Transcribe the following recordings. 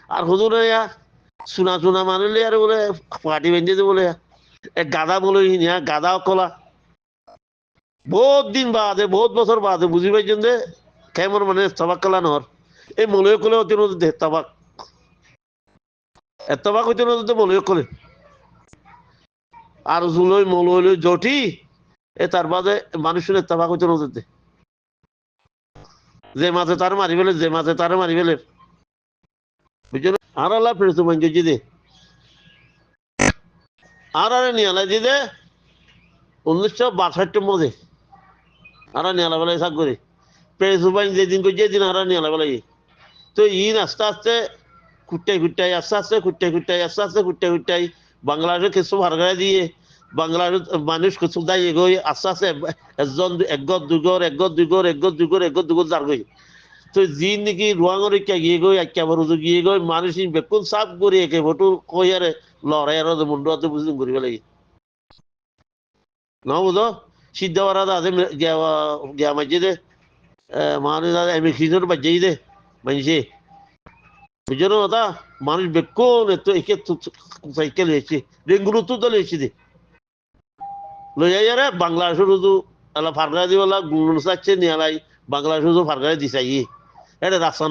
আর হুজুরে চুনা চুনা মানিলে আর বলে পাটি বেঁধে দে বলে গাদা বলে গাদা কলা বহুত দিন বাদে বহুত বছর বাদে বুঝি পাইছেন যে কেমন মানে তবাক কলা নহর এই মলয় কলে অতি নদীতে তবাক তবাক হইতে নদীতে মলয় কলে আর জুলই মলয় জটি তার বাদে মানুষের তবাক হইতে নদীতে যে মাঝে তার মারি ফেলে যে মাঝে তার মারি ফেলে বুঝছেন আর আল্লাহ ফেরত মানছে জি দে আর আরে নিয়ালা জি দে 1962 মধ্যে আর নিয়ালা বেলায় সাক করে প্রেসুবাইন যেদিন করে যেদিন আর নিয়ালা বেলায় তো ইন আস্তে আস্তে কুট্টাই কুট্টাই আস্তে আস্তে কুট্টাই কুট্টাই আস্তে আস্তে কুট্টাই কুট্টাই বাংলাদেশের কিছু ভারগায় দিয়ে বাংলাদেশ মানুষ কিছু দাঁড়িয়ে গই আস্তে আস্তে একজন একগর দুগর একগর দুগর একগর দুগর একগর দুগর যার গই তো যি নাকি রুয়াঙর গিয়ে গই একেবারে গিয়ে গই মানুষ বেকুন সাফ করে একে ভোটু কই আরে লড়াই আর মুন্ডু হাতে বুঝিং করিব লাগে না বুঝো সিদ্ধ বারাদা আছে গিয়া মাঝে দে মানুষ এমনি খিজুর বাজেই দে মানছে বুঝলো কথা মানুষ বেকুন এত একে সাইকেল হয়েছে রেঙ্গুলো তো লেছি দে লইয়া যারে বাংলাদেশের শুধু আলা ফারগা দিওয়ালা গুণ চাচ্ছে নিয়ালাই বাংলাদেশ শুধু ফারগা দিছাই এটা রাস্তা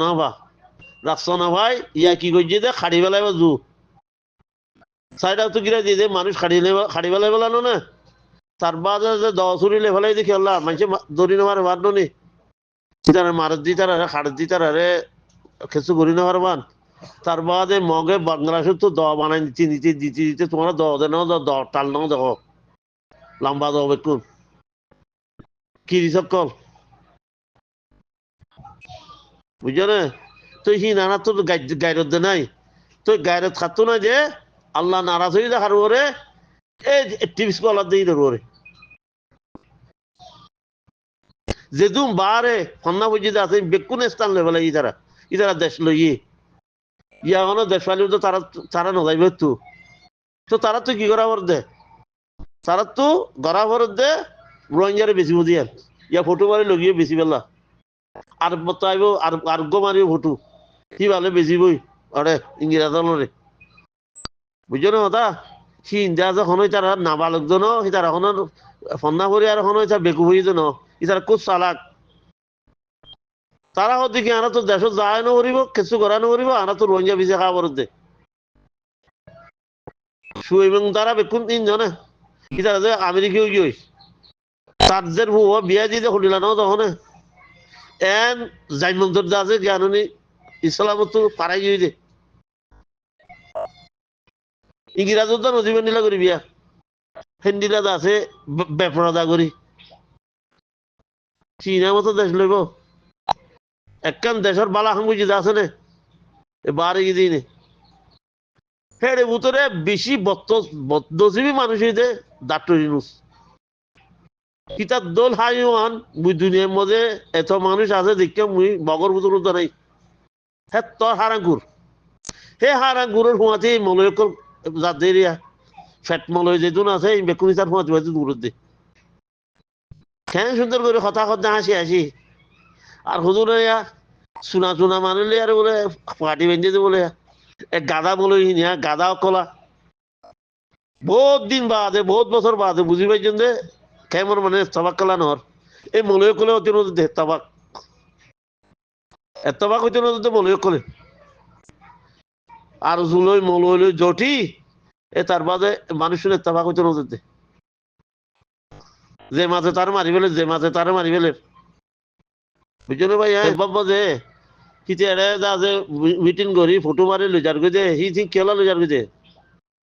না ভাই ইয়া কি করছে দে খাড়ি বেলায় বাজু সাইডা তো গিরা দিয়ে দে মানুষ খাড়ি বেলায় বেলানো না তার বাদে যে দশরি লেভেলাই দেখি আল্লাহ মানুষে দড়ি নেওয়ার মার নি তারা মারত দি তারা খাড় দি তারা রে কিছু করি নেওয়ার মান তার বাদে মগে বাংলাদেশের তো দ বানাই দিতে তোমার দ দে নাও টাল নাও দেখো লম্বা দ বেকুন কি সকল বুঝছো না তো হি নানা তো গাইরত দে নাই তো গাইরত খাতো না যে আল্লাহ নারাজ হয়ে দেখার ওরে এই টিপস কলার দিয়ে ধরো ওরে যেদুম বারে ফন্না বুঝিতে আছে বেকুন স্থান লেভেলে ইতারা দেশ লই ইয়া কোনো দেশ পালি তো তারা নজাইবে তো তারা তো কি করা ভর দে তারা তো গড়া ভর দে রোহিঙ্গারে বেশি বুঝিয়ে ইয়া ফটো মারি লগিয়ে বেশি পেলা আর বতাইব আর গো মারিও ফটো কি ভালো বেশি বই আরে ইংরেজ রে বুঝছো না কথা সি ইন্ডিয়া যখন তারা নাবালক জন তারা এখন ফন্না করি আর এখন বেকু হয়ে জন ইতারা খুব চালাক তারা দেখি আনা তো দেশ যায় না করিব কিছু করা না করিব আনা তো রোহিঙ্গা ভিজা খাওয়া দে এবং তারা বেকুন তিনজনে ইতারা যে আমেরিকাও গিয়ে তার যে বিয়া দিয়ে খুলিলা না তখন এন জাইমন্তর যা আছে জ্ঞানী ইসলাম তো পারাই গিয়ে দে ইংরাজ তো নজিবেন নিলা করি বিয়া হিন্দিলা আছে বেপরদা করি চীনা মতো দেশ লইব একখান দেশের বালা হাঙ্গুজি আছে নে বারে গিয়ে নে হেরে ভিতরে বেশি বদ্ধজীবী মানুষ হইতে ডাক্তার ইউনুস কিতাব দোল হাইওয়ান মুই দুনিয়ার মধ্যে এত মানুষ আছে দেখে মুই বগর ভিতর নাই হ্যাঁ তোর হারাঙ্কুর হে হারাঙ্কুরের হুঁয়াতে মলয়কল জাতেরিয়া ফ্যাট মলয় যেতুন আছে বেকুনি তার হুঁয়াতে হয়তো দূর দে কেন সুন্দর করে কথা হাসি আর হুজুর চুনা চুনা মানিলে আর বলে পাটি বেঁধে দে বলে গাদা বলে গাদা কলা বহুত দিন বাদে বহুত বছর বাদে বুঝি পাইছেন যে কেমন মানে তবাক কলা নহর এই মলয় কলে অতি নদীতে তবাক হইতে নদীতে মলয় কলে আর জুলই মলয় জটি তার বাদে মানুষের তবাক হইতে নদীতে যে মাঝে তার মারি ফেলে যে মাঝে তার মারি ফেলে বুঝছো ভাই বাবা যে হিতে যা যে মিটিং করি ফটো মারি লইজার গেছে হি ঠিক খেলা লইজার গেছে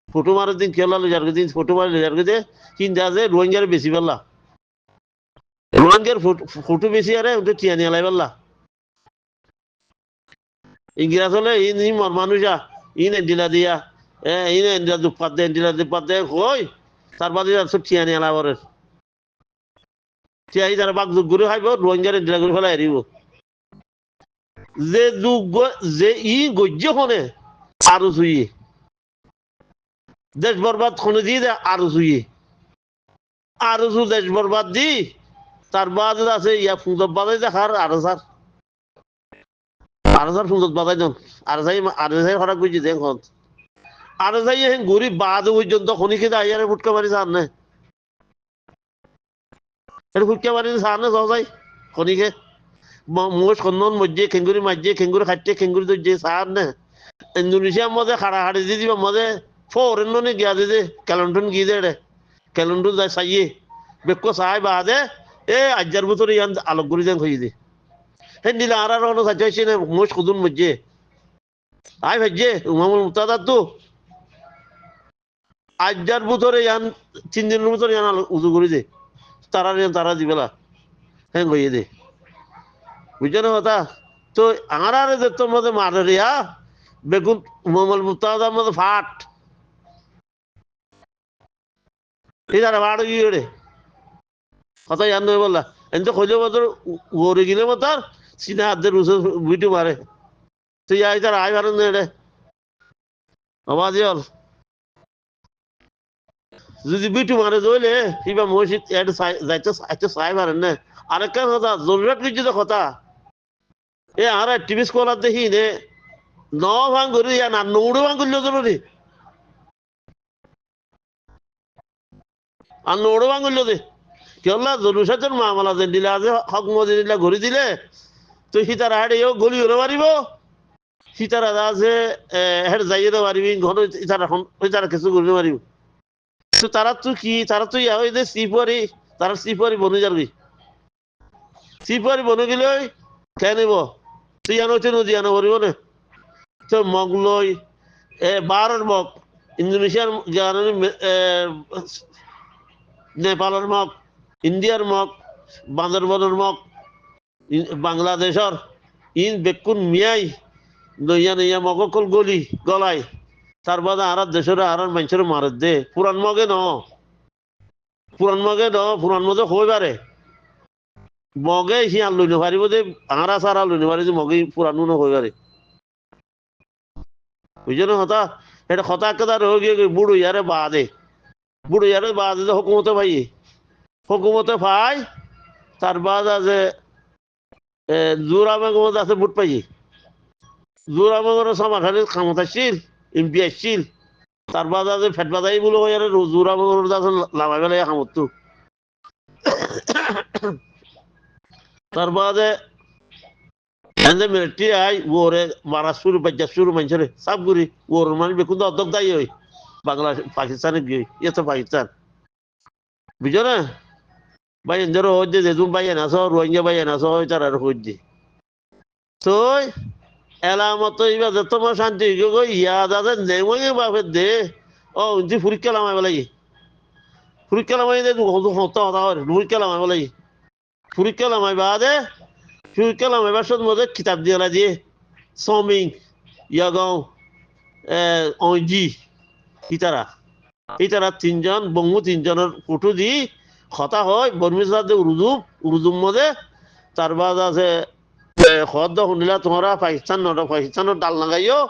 ফটো মারার দিন খেলা লইজার গেছে ফটো মারি লইজার গেছে কিন্তু আছে রোহিঙ্গার বেশি পারলা রোহিঙ্গার ফটো বেশি আরে ওটা টিয়া নিয়ে লাই পারলা ইংরাজ হলে ইন মানুষা ইন এন্ডিলা দিয়া ইন এন্ডিলা দুপাত দে হই তার বাদে সব টিয়া নিয়ে লাভরের টিয়া তারা বাঘ যুগ করে খাইব রোহিঙ্গার এন্ডিলা করে ফেলাই হারিব যে যুগ যে গজ্য হনে আরো ছুঁয়ে দেশ বরবাদ খনে দিয়ে দে আরো ছুঁয়ে আরো দেশ বরবাদ দি তার বাদে আছে ইয়া ফুজব বাদে দেখার আরো স্যার আর যার সুন্দর বাজাই জন আর যাই হঠাৎ বুঝি দেখ আর যাই হেন গরিব বাদ পর্যন্ত খনিকে যাই আরে ফুটকা মারি সার না এটা ফুটকা মারি সার না যাও যাই খনিকে মোষ খন্দন মজ্জে খেঙ্গুরি মাঝে খেঙ্গুরি খাটতে খেঙ্গুরি তো যে সার না ইন্দোনেশিয়ার মধ্যে খাড়া হাড়ি দিয়ে দিবা মধ্যে ফরেন নে গিয়া দিতে ক্যালেন্ডন গিয়ে দে ক্যালেন্ডন যাই সাইয়ে বেক্কো সাই বাদে এ আজ্জার ভিতরে ইয়ান আলোক গুরি যান হইয়ে দে হেন দিলে আর হনো সাজাইছে না মোষ খুদুন মজ্জে আই ভাজ্জে উমামুল মুতাদা তো আজ্জার ভিতরে ইয়ান 3 দিনের ভিতরে ইয়ান উজু করে দে তারা দিবেলা হ্যাঁ হইয়ে দে বুঝছো না কথা তো আর যে তোর মধ্যে মারে রিয়া বেগুন উমামুল মুতাদার মধ্যে ফাট ইদারে বাড় গিয়ে রে কথা জান নয় বললা এনতো খোঁজে বছর গড়ে গেলে মতার সিনা হাতের রুসে ভিটু মারে তুই আই তার আই পারেন না রে আওয়াজ হল যদি বিটু মারে দইলে কিবা মসজিদ যাইতে যাইতে চাই পারেন না আরেকটা কথা জরুরত কিছু তো কথা এ আর টিভি স্কলার দেখি নে ন ভাঙ করি না নৌড়ে ভাঙ করলে জরুরি আর নৌড়ে ভাঙ করলে দে কেলা জরুর মামলা যেন দিলে আজ হক মজে দিলে ঘুরি দিলে তো সীতারা হাড়ে গলি হলে পারিব সীতারা আছে হেড যাইয়ে পারিবি ঘন ইতারা কিছু করতে পারিব তো তারা তো কি তারা তো ইয়া যে সিপারি তারা সিপারি বনে যাবি সিপারি বনে গেলে খেয়ে নিব তুই আনো হচ্ছে নদী আনো পারিব না তো মগ লই বারোর মগ ইন্দোনেশিয়ার নেপালের মগ ইন্ডিয়ার মগ বান্দরবনের মগ বাংলাদেশর ইন বেকুন মিয়াই নইয়া নইয়া মগকল গলি গলায় তার বাদে আর দেশের আর মানুষের মারে দে পুরান মগে ন পুরান মগে হয়ে পারে মগে সি আর লইতে পারিব যে আঁরা সারা লইতে পারি যে মগে পুরান হয়ে পারে বুঝছো না কথা এটা কথা কেদার হয়ে গিয়ে বুড়ো ইয়ারে বাদে যে হুকুমতে ভাই হুকুমতে ভাই তার বাদ আছে জোরামের মধ্যে আছে বুট পাই জোরামের সমাখানে ক্ষমতা আসছিল এমপি আসছিল তার বাদ আছে ফেট বাদাই বলে হয় আর জোরামের আছে লামাই বেলাই খামতো তার বাদে মিলিটারি আই ওরে মারা শুরু বাজ্যা শুরু মানুষের সাপ গুড়ি ওর মানে বেকুন অধ্যক্ষ দায়ী হই বাংলা পাকিস্তানে গিয়ে ইয়ে তো পাকিস্তান বুঝছো না ভাই ধরো হচ্ছে যে তুমি ভাই এনাস রোহিঙ্গা ভাই এনাস তারা হচ্ছে তো এলামত এবার যত শান্তি ইয়া দাদা নেমে বাপে দে ও তুই পরীক্ষা লামাই বলাই পরীক্ষা লামাই দে হতা হতা পরীক্ষা লামাই বলাই পরীক্ষা লামাই বাদে পরীক্ষা লামাইবার সব মধ্যে কিতাব দিয়ে সমিং ইয়াগাঁও অঞ্জি ইতারা 3জন বঙ্গু 3জনের ফটো দি কথা হয় বর্মিসাদ উরুজুম মধ্যে তার বাদ আছে খদ শুনিলা তোমরা পাকিস্তানের ডাল লাগাইও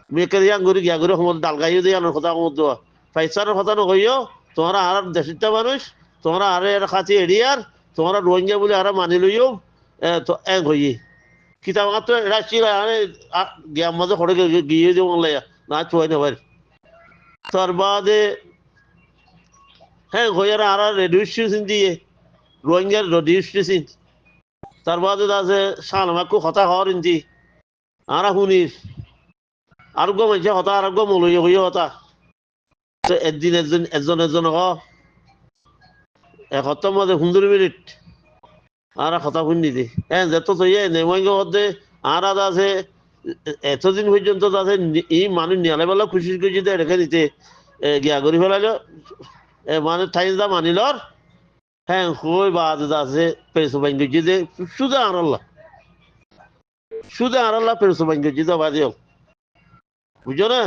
মেয়েকে দিয়া গড়ি গিয়া গড়ি সময় ডাল গাইও দিয়ে আনার কথা কমত দেওয়া পাকিস্তানের কথা নকইও তোমরা আর দেশিটা মানুষ তোমরা আরে খাতি এরিয়ার তোমরা রোহিঙ্গা বলে আর মানি লইও এক হইয়ে কিতাব তো এরা ছিল গিয়া মধ্যে খড়ে গিয়ে দেবো না চুয়াই না পারি তার বাদে হ্যাঁ হইয়ার আর রেডিও স্টেশন দিয়ে রোহিঙ্গার রেডিও স্টেশন তার বাদে আছে সালমাকু কথা হওয়ার ইন্দি আর শুনিস আরোগ্য মানুষ হতা আরোগ্য মলয় হইয়া হতা তো একদিন একজন এসপ্তাহ মধ্যে 15 মিনিট আর কথা শুনি দে হ্যাঁ যেত তো ইয়ে নেমঙ্গ হতে আর আছে এতদিন পর্যন্ত আছে এই মানুষ নিয়ালে বেলা খুশি খুশি রেখে দিতে গিয়া করি ফেলাইল মানে ঠাই দা মানিলর হ্যাঁ হই বাদ আছে পেরেছো বাইন গেছি যে শুধু আনাল্লাহ পেরেছো বাইন গেছি তো বাদিও বুঝছো না